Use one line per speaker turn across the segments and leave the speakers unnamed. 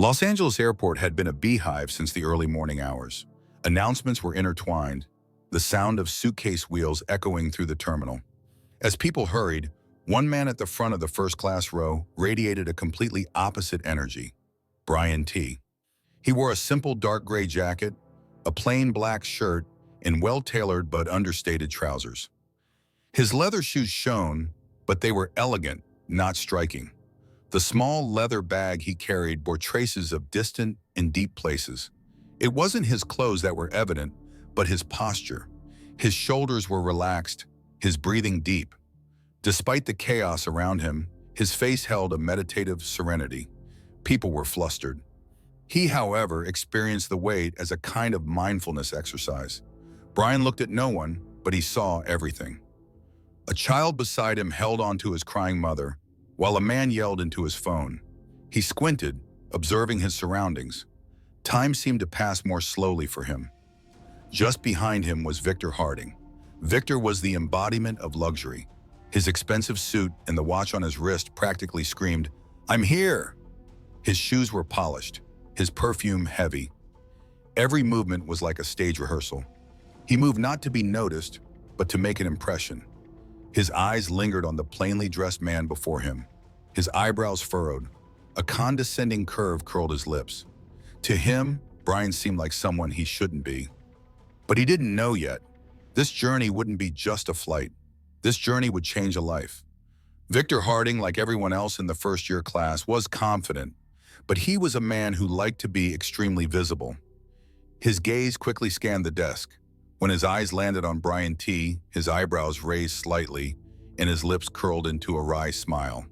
Los Angeles Airport had been a beehive since the early morning hours. Announcements were intertwined, the sound of suitcase wheels echoing through the terminal. As people hurried, one man at the front of the first-class row radiated a completely opposite energy: Brian T. He wore a simple dark gray jacket, a plain black shirt, and well-tailored but understated trousers. His leather shoes shone, but they were elegant, not striking. The small leather bag he carried bore traces of distant and deep places. It wasn't his clothes that were evident, but his posture. His shoulders were relaxed, his breathing deep. Despite the chaos around him, his face held a meditative serenity. People were flustered. He, however, experienced the wait as a kind of mindfulness exercise. Brian looked at no one, but he saw everything. A child beside him held onto his crying mother, while a man yelled into his phone. He squinted, observing his surroundings. Time seemed to pass more slowly for him. Just behind him was Victor Harding. Victor was the embodiment of luxury. His expensive suit and the watch on his wrist practically screamed, "I'm here!" His shoes were polished, his perfume heavy. Every movement was like a stage rehearsal. He moved not to be noticed, but to make an impression. His eyes lingered on the plainly dressed man before him. His eyebrows furrowed. A condescending curve curled his lips. To him, Brian seemed like someone he shouldn't be. But he didn't know yet. This journey wouldn't be just a flight. This journey would change a life. Victor Harding, like everyone else in the first-year class, was confident, but he was a man who liked to be extremely visible. His gaze quickly scanned the desk. When his eyes landed on Brian T., his eyebrows raised slightly and his lips curled into a wry smile.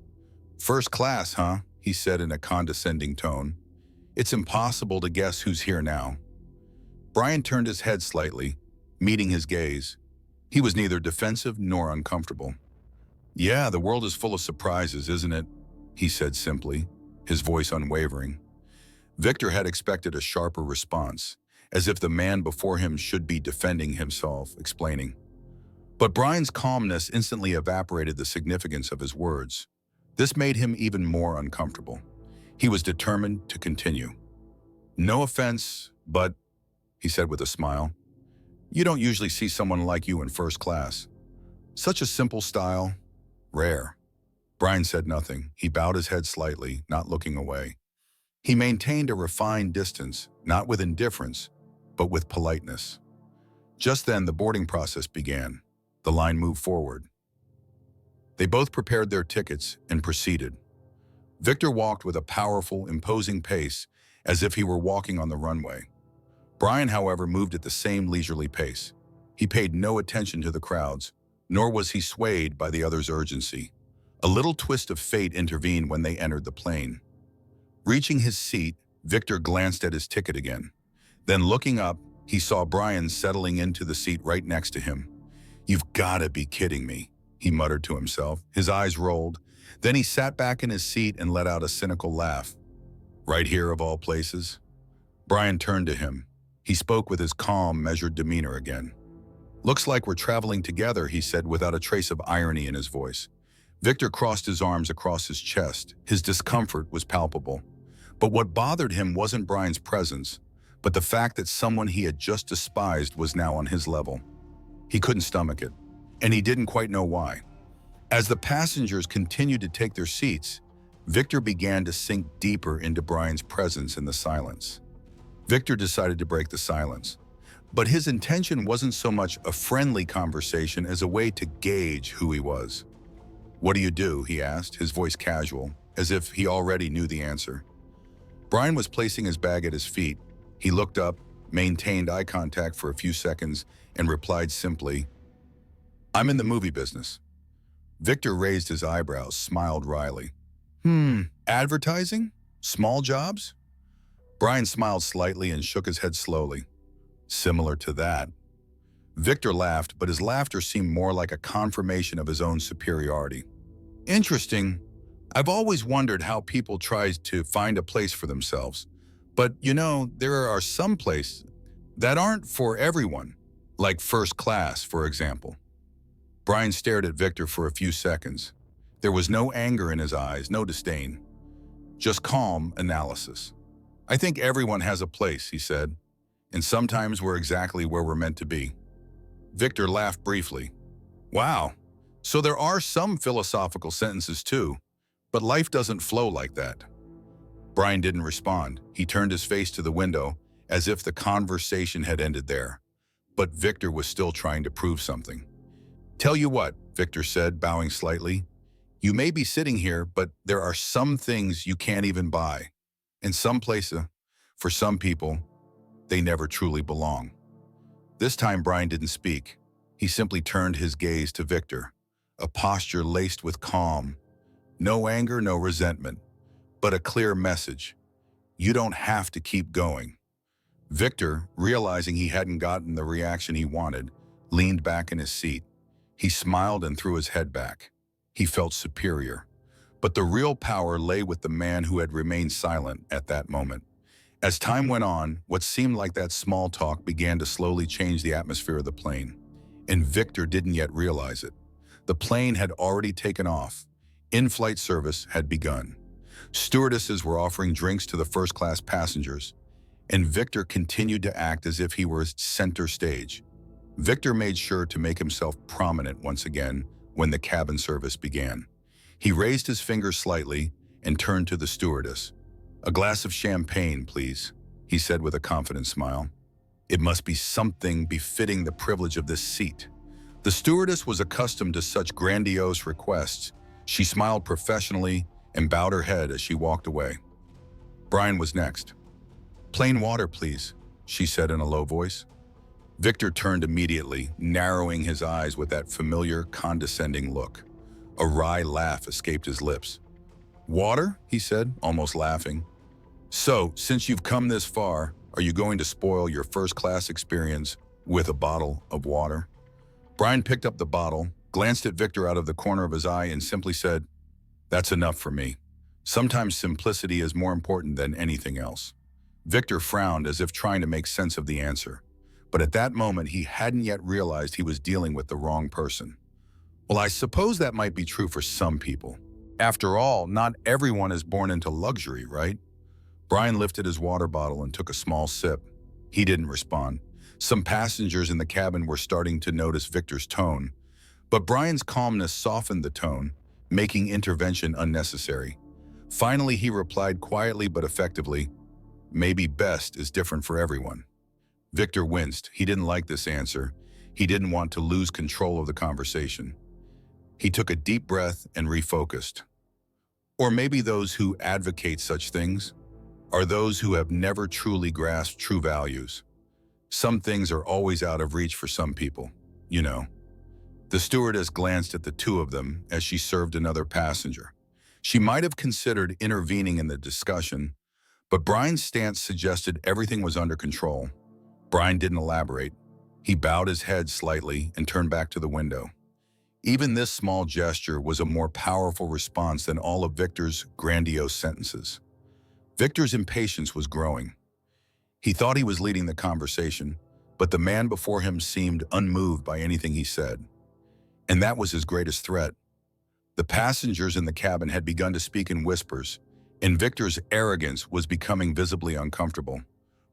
"First class, huh?" he said in a condescending tone. "It's impossible to guess who's here now." Brian turned his head slightly, meeting his gaze. He was neither defensive nor uncomfortable. "Yeah, the world is full of surprises, isn't it?" he said simply, his voice unwavering. Victor had expected a sharper response, as if the man before him should be defending himself, explaining. But Brian's calmness instantly evaporated the significance of his words. This made him even more uncomfortable. He was determined to continue. "No offense, but," he said with a smile, "you don't usually see someone like you in first class. Such a simple style, rare." Brian said nothing. He bowed his head slightly, not looking away. He maintained a refined distance, not with indifference, but with politeness. Just then, the boarding process began. The line moved forward. They both prepared their tickets and proceeded. Victor walked with a powerful, imposing pace, as if he were walking on the runway. Brian, however, moved at the same leisurely pace. He paid no attention to the crowds, nor was he swayed by the other's urgency. A little twist of fate intervened when they entered the plane. Reaching his seat, Victor glanced at his ticket again. Then, looking up, he saw Brian settling into the seat right next to him. "You've got to be kidding me," he muttered to himself. His eyes rolled. Then he sat back in his seat and let out a cynical laugh. "Right here of all places?" Brian turned to him. He spoke with his calm, measured demeanor again. "Looks like we're traveling together," he said without a trace of irony in his voice. Victor crossed his arms across his chest. His discomfort was palpable. But what bothered him wasn't Brian's presence, but the fact that someone he had just despised was now on his level. He couldn't stomach it, and he didn't quite know why. As the passengers continued to take their seats, Victor began to sink deeper into Brian's presence in the silence. Victor decided to break the silence, but his intention wasn't so much a friendly conversation as a way to gauge who he was. "What do?" he asked, his voice casual, as if he already knew the answer. Brian was placing his bag at his feet. He looked up, maintained eye contact for a few seconds, and replied simply, "I'm in the movie business." Victor raised his eyebrows, smiled wryly. Advertising? Small jobs?" Brian smiled slightly and shook his head slowly. "Similar to that." Victor laughed, but his laughter seemed more like a confirmation of his own superiority. "Interesting. I've always wondered how people try to find a place for themselves. But, there are some places that aren't for everyone, like first class, for example." Brian stared at Victor for a few seconds. There was no anger in his eyes, no disdain, just calm analysis. I think everyone has a place, he said, and sometimes we're exactly where we're meant to be. Victor laughed briefly. Wow, so there are some philosophical sentences too, but life doesn't flow like that. Brian didn't respond. He turned his face to the window as if the conversation had ended there. But Victor was still trying to prove something. Tell you what, Victor said, bowing slightly. You may be sitting here, but there are some things you can't even buy. And some places, for some people, they never truly belong. This time Brian didn't speak. He simply turned his gaze to Victor, a posture laced with calm. No anger, no resentment, but a clear message. You don't have to keep going. Victor, realizing he hadn't gotten the reaction he wanted, leaned back in his seat. He smiled and threw his head back. He felt superior. But the real power lay with the man who had remained silent at that moment. As time went on, what seemed like that small talk began to slowly change the atmosphere of the plane. And Victor didn't yet realize it. The plane had already taken off. In-flight service had begun. Stewardesses were offering drinks to the first-class passengers, and Victor continued to act as if he were center stage. Victor made sure to make himself prominent once again when the cabin service began. He raised his finger slightly and turned to the stewardess. "A glass of champagne, please," he said with a confident smile. "It must be something befitting the privilege of this seat." The stewardess was accustomed to such grandiose requests. She smiled professionally and bowed her head as she walked away. Brian was next. "Plain water, please," she said in a low voice. Victor turned immediately, narrowing his eyes with that familiar, condescending look. A wry laugh escaped his lips. "Water?" he said, almost laughing. "So, since you've come this far, are you going to spoil your first-class experience with a bottle of water?" Brian picked up the bottle, glanced at Victor out of the corner of his eye, and simply said, "That's enough for me." Sometimes simplicity is more important than anything else. Victor frowned as if trying to make sense of the answer. But at that moment, he hadn't yet realized he was dealing with the wrong person. Well, I suppose that might be true for some people. After all, not everyone is born into luxury, right? Brian lifted his water bottle and took a small sip. He didn't respond. Some passengers in the cabin were starting to notice Victor's tone, but Brian's calmness softened the tone, making intervention unnecessary. Finally, he replied quietly but effectively, "Maybe best is different for everyone." Victor winced. He didn't like this answer. He didn't want to lose control of the conversation. He took a deep breath and refocused. Or maybe those who advocate such things are those who have never truly grasped true values. Some things are always out of reach for some people, you know. The stewardess glanced at the two of them as she served another passenger. She might have considered intervening in the discussion, but Brian's stance suggested everything was under control. Brian didn't elaborate. He bowed his head slightly and turned back to the window. Even this small gesture was a more powerful response than all of Victor's grandiose sentences. Victor's impatience was growing. He thought he was leading the conversation, but the man before him seemed unmoved by anything he said. And that was his greatest threat. The passengers in the cabin had begun to speak in whispers, and Victor's arrogance was becoming visibly uncomfortable.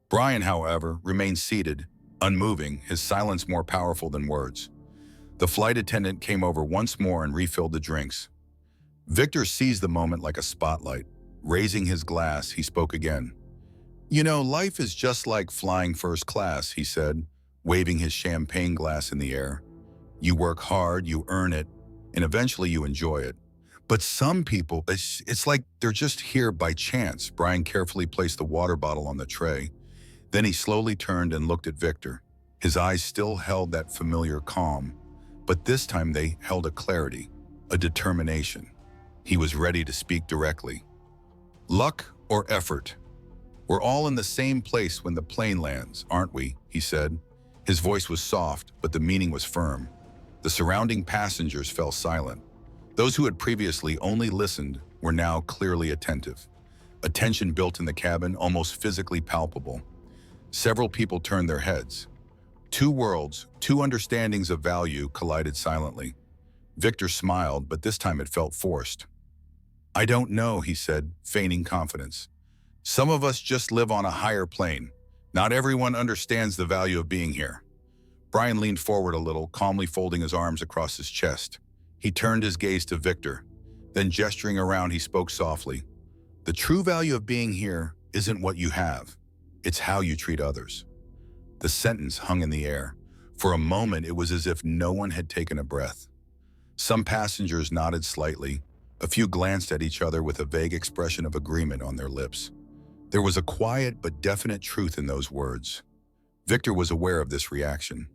Brian, however, remained seated, unmoving, his silence more powerful than words. The flight attendant came over once more and refilled the drinks. Victor seized the moment like a spotlight. Raising his glass, he spoke again. "You know, life is just like flying first class," he said, waving his champagne glass in the air. "You work hard, you earn it, and eventually you enjoy it. But some people, it's like they're just here by chance." Brian carefully placed the water bottle on the tray. Then he slowly turned and looked at Victor. His eyes still held that familiar calm, but this time they held a clarity, a determination. He was ready to speak directly. "Luck or effort? We're all in the same place when the plane lands, aren't we?" he said. His voice was soft, but the meaning was firm. The surrounding passengers fell silent. Those who had previously only listened were now clearly attentive. A tension built in the cabin, almost physically palpable. Several people turned their heads. Two worlds, two understandings of value collided silently. Victor smiled, but this time it felt forced. "I don't know," he said, feigning confidence. Some of us just live on a higher plane. Not everyone understands the value of being here. Brian leaned forward a little, calmly folding his arms across his chest. He turned his gaze to Victor. Then gesturing around, he spoke softly. The true value of being here isn't what you have. It's how you treat others. The sentence hung in the air. For a moment, it was as if no one had taken a breath. Some passengers nodded slightly. A few glanced at each other with a vague expression of agreement on their lips. There was a quiet but definite truth in those words. Victor was aware of this reaction.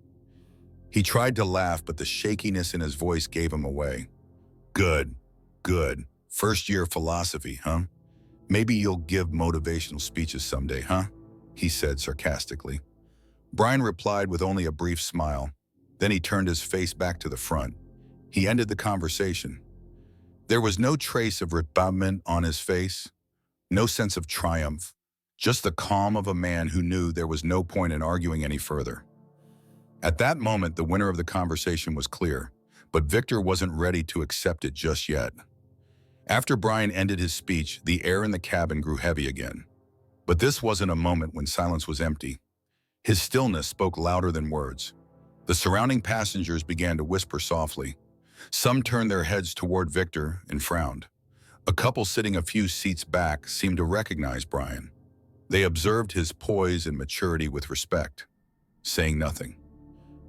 He tried to laugh, but the shakiness in his voice gave him away. Good, good. First-year philosophy, huh? Maybe you'll give motivational speeches someday, huh? He said sarcastically. Brian replied with only a brief smile. Then he turned his face back to the front. He ended the conversation. There was no trace of rebuffment on his face, no sense of triumph, just the calm of a man who knew there was no point in arguing any further. At that moment, the winner of the conversation was clear, but Victor wasn't ready to accept it just yet. After Brian ended his speech, the air in the cabin grew heavy again. But this wasn't a moment when silence was empty. His stillness spoke louder than words. The surrounding passengers began to whisper softly. Some turned their heads toward Victor and frowned. A couple sitting a few seats back seemed to recognize Brian. They observed his poise and maturity with respect, saying nothing.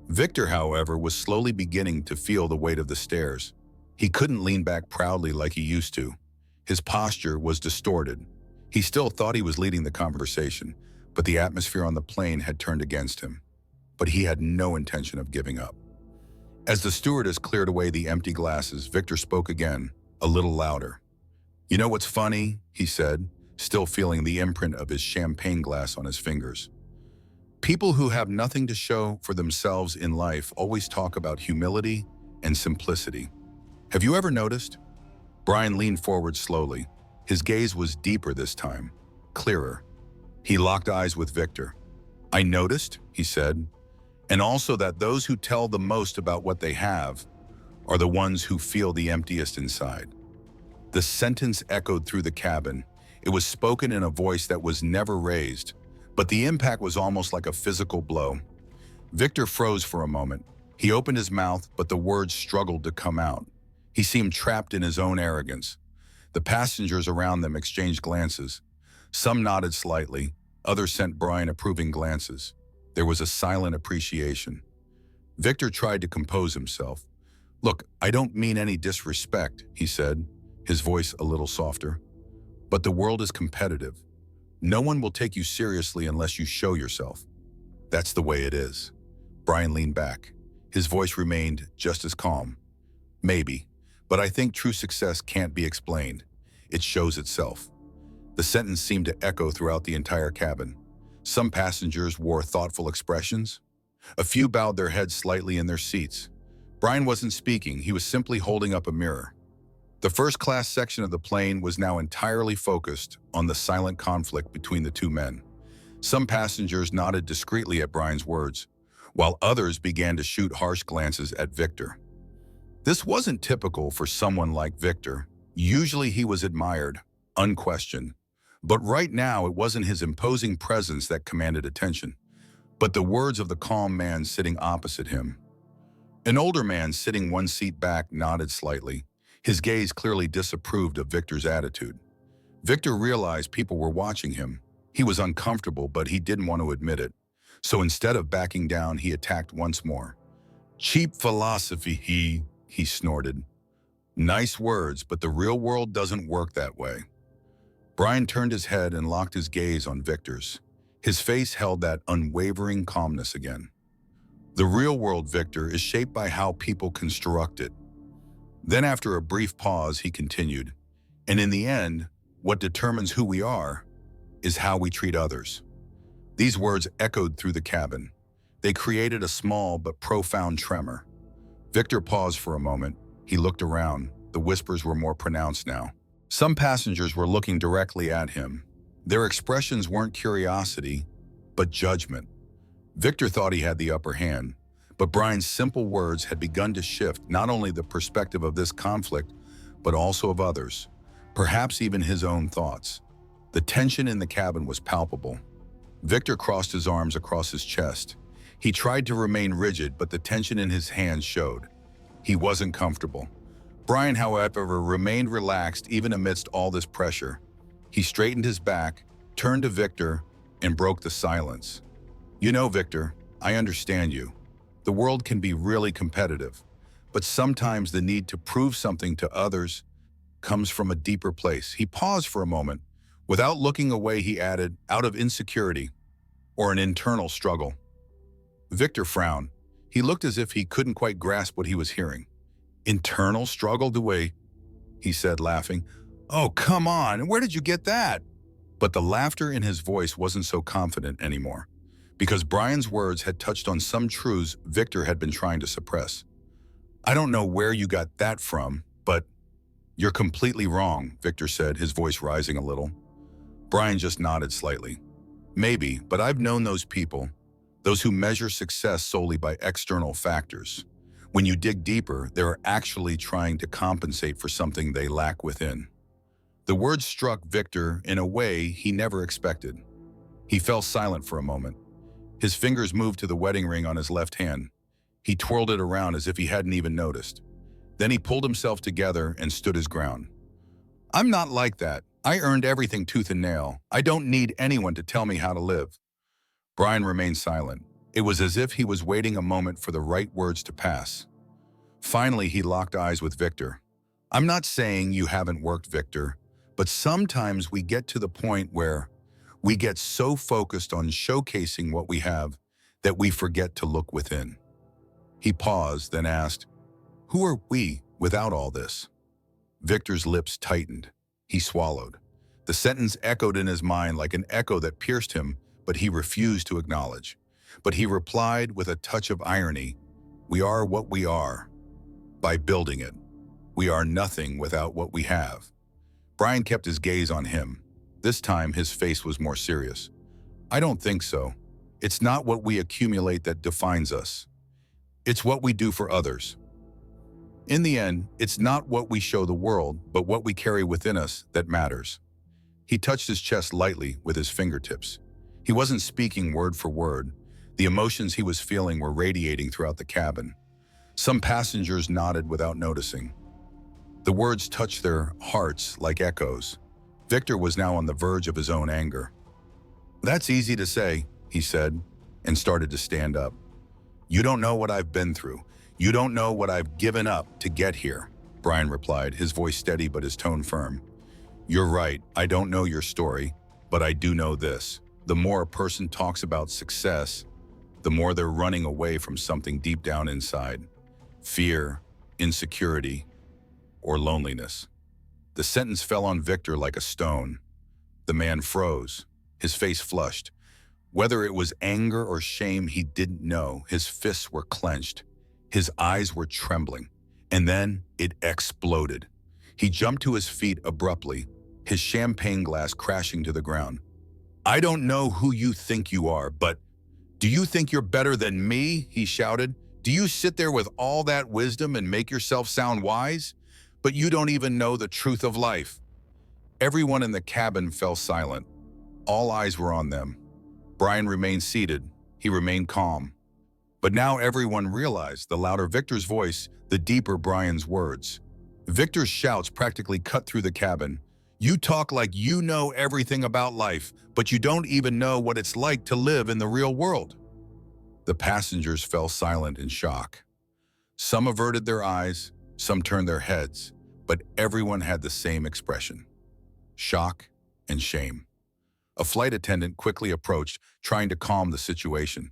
Victor, however, was slowly beginning to feel the weight of the stairs. He couldn't lean back proudly like he used to. His posture was distorted. He still thought he was leading the conversation, but the atmosphere on the plane had turned against him. But he had no intention of giving up. As the stewardess cleared away the empty glasses, Victor spoke again, a little louder. You know what's funny? He said, still feeling the imprint of his champagne glass on his fingers. People who have nothing to show for themselves in life always talk about humility and simplicity. Have you ever noticed? Brian leaned forward slowly. His gaze was deeper this time, clearer. He locked eyes with Victor. I noticed, he said, and also that those who tell the most about what they have are the ones who feel the emptiest inside. The sentence echoed through the cabin. It was spoken in a voice that was never raised, but the impact was almost like a physical blow. Victor froze for a moment. He opened his mouth, but the words struggled to come out. He seemed trapped in his own arrogance. The passengers around them exchanged glances. Some nodded slightly, others sent Brian approving glances. There was a silent appreciation. Victor tried to compose himself. Look, I don't mean any disrespect, he said, his voice a little softer. But the world is competitive. No one will take you seriously unless you show yourself. That's the way it is. Brian leaned back. His voice remained just as calm. Maybe, but I think true success can't be explained. It shows itself. The sentence seemed to echo throughout the entire cabin. Some passengers wore thoughtful expressions. A few bowed their heads slightly in their seats. Brian wasn't speaking, he was simply holding up a mirror. The first-class section of the plane was now entirely focused on the silent conflict between the two men. Some passengers nodded discreetly at Brian's words, while others began to shoot harsh glances at Victor. This wasn't typical for someone like Victor. Usually he was admired, unquestioned. But right now, it wasn't his imposing presence that commanded attention, but the words of the calm man sitting opposite him. An older man sitting one seat back nodded slightly. His gaze clearly disapproved of Victor's attitude. Victor realized people were watching him. He was uncomfortable, but he didn't want to admit it. So instead of backing down, he attacked once more. Cheap philosophy, he snorted. Nice words, but the real world doesn't work that way. Brian turned his head and locked his gaze on Victor's. His face held that unwavering calmness again. The real world, Victor, is shaped by how people construct it. Then after a brief pause, he continued, and in the end, what determines who we are is how we treat others. These words echoed through the cabin. They created a small but profound tremor. Victor paused for a moment. He looked around. The whispers were more pronounced now. Some passengers were looking directly at him. Their expressions weren't curiosity, but judgment. Victor thought he had the upper hand, but Brian's simple words had begun to shift not only the perspective of this conflict, but also of others, perhaps even his own thoughts. The tension in the cabin was palpable. Victor crossed his arms across his chest. He tried to remain rigid, but the tension in his hands showed. He wasn't comfortable. Brian, however, remained relaxed even amidst all this pressure. He straightened his back, turned to Victor, and broke the silence. "You know, Victor, I understand you. The world can be really competitive, but sometimes the need to prove something to others comes from a deeper place." He paused for a moment. Without looking away, he added, "out of insecurity or an internal struggle." Victor frowned. He looked as if he couldn't quite grasp what he was hearing. "Internal struggle, Dewey," he said, laughing. "Oh, come on, where did you get that?" But the laughter in his voice wasn't so confident anymore, because Brian's words had touched on some truths Victor had been trying to suppress. "I don't know where you got that from, but you're completely wrong," Victor said, his voice rising a little. Brian just nodded slightly. "Maybe, but I've known those people, those who measure success solely by external factors. When you dig deeper, they're actually trying to compensate for something they lack within." The words struck Victor in a way he never expected. He fell silent for a moment. His fingers moved to the wedding ring on his left hand. He twirled it around as if he hadn't even noticed. Then he pulled himself together and stood his ground. "I'm not like that. I earned everything tooth and nail. I don't need anyone to tell me how to live." Brian remained silent. It was as if he was waiting a moment for the right words to pass. Finally, he locked eyes with Victor. "I'm not saying you haven't worked, Victor, but sometimes we get to the point where we get so focused on showcasing what we have that we forget to look within." He paused, then asked, "Who are we without all this?" Victor's lips tightened. He swallowed. The sentence echoed in his mind like an echo that pierced him, but he refused to acknowledge. But he replied with a touch of irony, "We are what we are by building it. We are nothing without what we have." Brian kept his gaze on him. This time, his face was more serious. "I don't think so. It's not what we accumulate that defines us. It's what we do for others. In the end, it's not what we show the world, but what we carry within us that matters." He touched his chest lightly with his fingertips. He wasn't speaking word for word. The emotions he was feeling were radiating throughout the cabin. Some passengers nodded without noticing. The words touched their hearts like echoes. Victor was now on the verge of his own anger. "That's easy to say," he said, and started to stand up. "You don't know what I've been through. You don't know what I've given up to get here," Brian replied, his voice steady but his tone firm. "You're right, I don't know your story, but I do know this. The more a person talks about success, the more they're running away from something deep down inside. Fear, insecurity, or loneliness." The sentence fell on Victor like a stone. The man froze, his face flushed. Whether it was anger or shame, he didn't know. His fists were clenched. His eyes were trembling. And then it exploded. He jumped to his feet abruptly, his champagne glass crashing to the ground. "I don't know who you think you are, but do you think you're better than me?" he shouted. "Do you sit there with all that wisdom and make yourself sound wise? But you don't even know the truth of life." Everyone in the cabin fell silent. All eyes were on them. Brian remained seated. He remained calm. But now everyone realized, the louder Victor's voice, the deeper Brian's words. Victor's shouts practically cut through the cabin. "You talk like you know everything about life, but you don't even know what it's like to live in the real world." The passengers fell silent in shock. Some averted their eyes, some turned their heads, but everyone had the same expression: shock and shame. A flight attendant quickly approached, trying to calm the situation.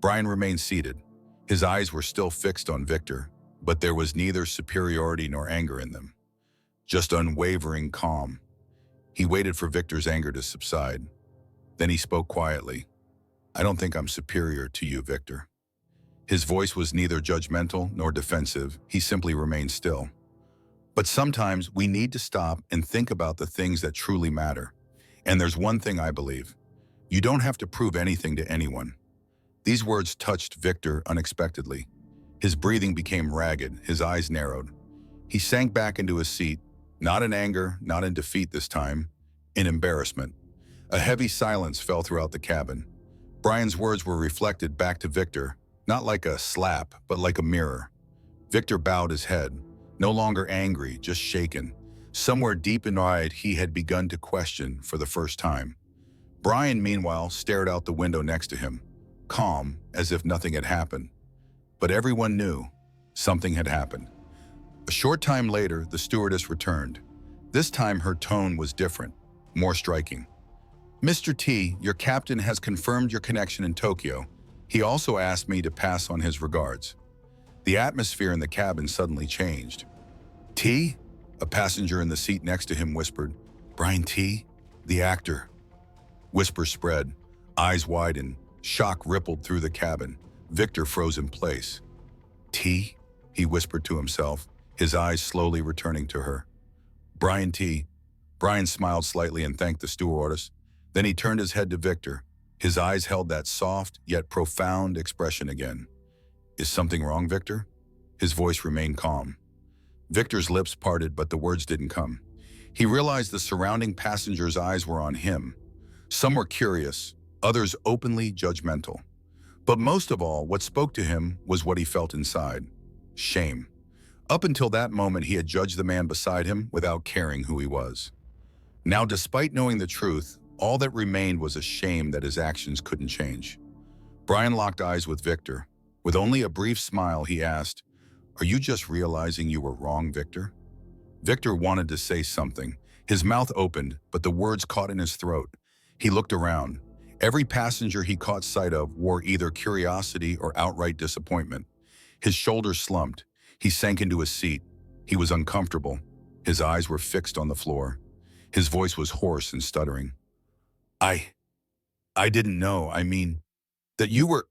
Brian remained seated. His eyes were still fixed on Victor, but there was neither superiority nor anger in them, just unwavering calm. He waited for Victor's anger to subside. Then he spoke quietly. "I don't think I'm superior to you, Victor." His voice was neither judgmental nor defensive. He simply remained still. "But sometimes we need to stop and think about the things that truly matter. And there's one thing I believe. You don't have to prove anything to anyone." These words touched Victor unexpectedly. His breathing became ragged, his eyes narrowed. He sank back into his seat, not in anger, not in defeat this time, in embarrassment. A heavy silence fell throughout the cabin. Brian's words were reflected back to Victor, not like a slap, but like a mirror. Victor bowed his head, no longer angry, just shaken. Somewhere deep inside, he had begun to question for the first time. Brian, meanwhile, stared out the window next to him, calm, as if nothing had happened. But everyone knew something had happened. A short time later, the stewardess returned. This time, her tone was different, more striking. "Mr. T, your captain has confirmed your connection in Tokyo. He also asked me to pass on his regards." The atmosphere in the cabin suddenly changed. "T?" A passenger in the seat next to him whispered. "Brian T? The actor." Whispers spread, eyes widened, shock rippled through the cabin. Victor froze in place. "T?" he whispered to himself, his eyes slowly returning to her. "Brian T." Brian smiled slightly and thanked the stewardess. Then he turned his head to Victor. His eyes held that soft, yet profound expression again. "Is something wrong, Victor?" His voice remained calm. Victor's lips parted, but the words didn't come. He realized the surrounding passengers' eyes were on him. Some were curious, others openly judgmental. But most of all, what spoke to him was what he felt inside: shame. Up until that moment, he had judged the man beside him without caring who he was. Now, despite knowing the truth, all that remained was a shame that his actions couldn't change. Brian locked eyes with Victor. With only a brief smile, he asked, "Are you just realizing you were wrong, Victor?" Victor wanted to say something. His mouth opened, but the words caught in his throat. He looked around. Every passenger he caught sight of wore either curiosity or outright disappointment. His shoulders slumped. He sank into his seat. He was uncomfortable. His eyes were fixed on the floor. His voice was hoarse and stuttering. I didn't know, that you were—"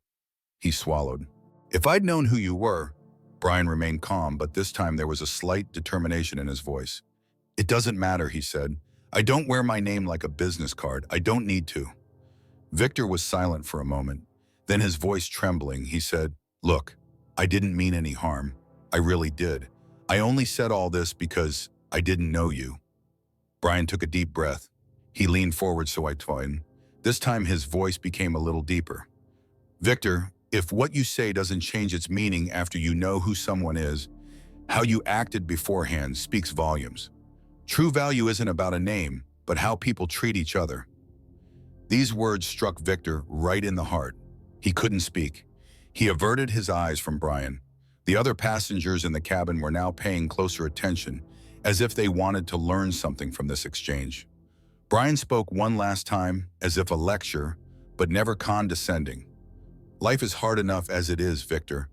He swallowed. "If I'd known who you were—" Brian remained calm, but this time there was a slight determination in his voice. "It doesn't matter," he said. "I don't wear my name like a business card. I don't need to." Victor was silent for a moment. Then, his voice trembling, he said, "Look, I didn't mean any harm. I really did. I only said all this because I didn't know you." Brian took a deep breath. He leaned forward so I told. This time his voice became a little deeper. "Victor, if what you say doesn't change its meaning after you know who someone is, how you acted beforehand speaks volumes. True value isn't about a name, but how people treat each other." These words struck Victor right in the heart. He couldn't speak. He averted his eyes from Brian. The other passengers in the cabin were now paying closer attention, as if they wanted to learn something from this exchange. Brian spoke one last time, as if a lecture, but never condescending. "Life is hard enough as it is, Victor.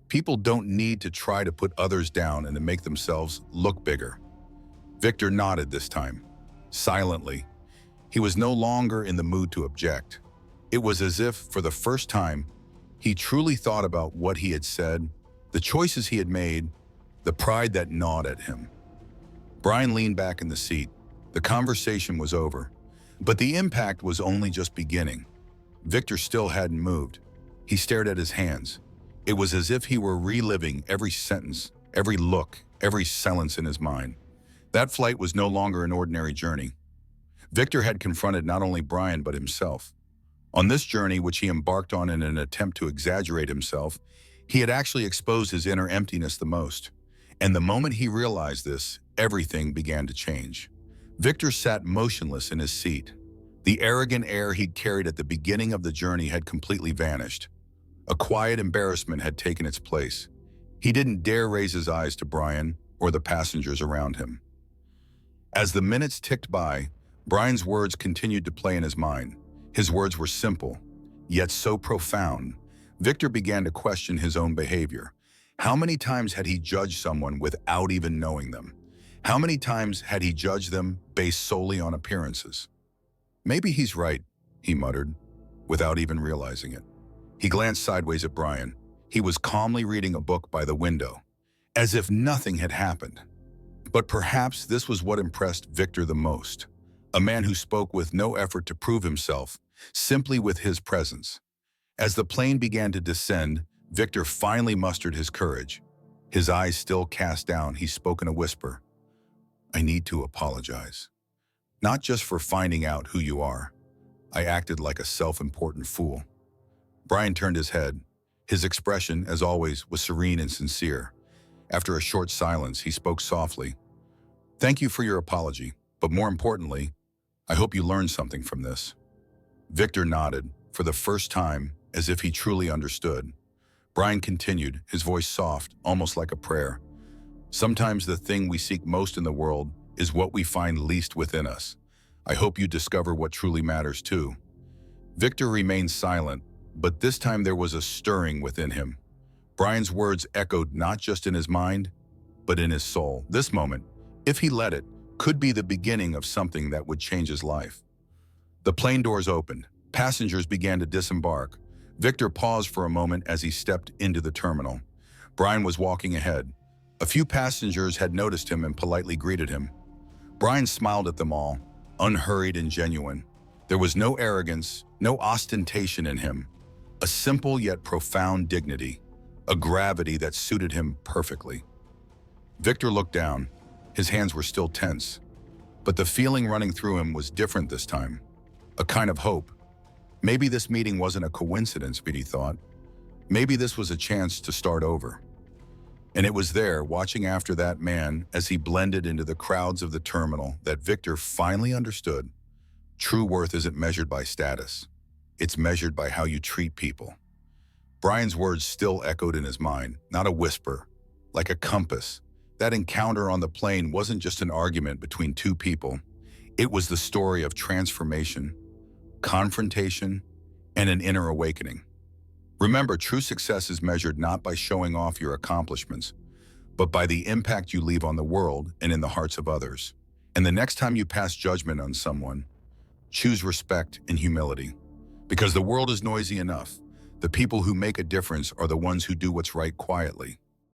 People don't need to try to put others down and to make themselves look bigger." Victor nodded this time, silently. He was no longer in the mood to object. It was as if, for the first time, he truly thought about what he had said, the choices he had made, the pride that gnawed at him. Brian leaned back in the seat. The conversation was over, but the impact was only just beginning. Victor still hadn't moved. He stared at his hands. It was as if he were reliving every sentence, every look, every silence in his mind. That flight was no longer an ordinary journey. Victor had confronted not only Brian but himself. On this journey, which he embarked on in an attempt to exaggerate himself, he had actually exposed his inner emptiness the most. And the moment he realized this, everything began to change. Victor sat motionless in his seat. The arrogant air he'd carried at the beginning of the journey had completely vanished. A quiet embarrassment had taken its place. He didn't dare raise his eyes to Brian or the passengers around him. As the minutes ticked by, Brian's words continued to play in his mind. His words were simple, yet so profound. Victor began to question his own behavior. How many times had he judged someone without even knowing them? How many times had he judged them based solely on appearances? "Maybe he's right," he muttered, without even realizing it. He glanced sideways at Brian. He was calmly reading a book by the window, as if nothing had happened. But perhaps this was what impressed Victor the most. A man who spoke with no effort to prove himself, simply with his presence. As the plane began to descend, Victor finally mustered his courage. His eyes still cast down, he spoke in a whisper. "I need to apologize." not just for finding out who you are. I acted like a self-important fool. Brian turned his head. His expression, as always, was serene and sincere. After a short silence, he spoke softly. Thank you for your apology, but more importantly, I hope you learned something from this. Victor nodded, for the first time, as if he truly understood. Brian continued, his voice soft, almost like a prayer. Sometimes the thing we seek most in the world is what we find least within us. I hope you discover what truly matters too. Victor remained silent, but this time there was a stirring within him. Brian's words echoed not just in his mind, but in his soul. This moment, if he let it, could be the beginning of something that would change his life. The plane doors opened. Passengers began to disembark. Victor paused for a moment as he stepped into the terminal. Brian was walking ahead. A few passengers had noticed him and politely greeted him. Brian smiled at them all, unhurried and genuine. There was no arrogance, no ostentation in him. A simple yet profound dignity, a gravity that suited him perfectly. Victor looked down. His hands were still tense, but the feeling running through him was different this time. A kind of hope. Maybe this meeting wasn't a coincidence, Vidi thought. Maybe this was a chance to start over. And it was there, watching after that man as he blended into the crowds of the terminal, that Victor finally understood. True worth isn't measured by status. It's measured by how you treat people. Brian's words still echoed in his mind, not a whisper, like a compass. That encounter on the plane wasn't just an argument between two people. It was the story of transformation, confrontation, and an inner awakening. Remember, true success is measured not by showing off your accomplishments, but by the impact you leave on the world and in the hearts of others. And the next time you pass judgment on someone, choose respect and humility. Because the world is noisy enough. The people who make a difference are the ones who do what's right quietly.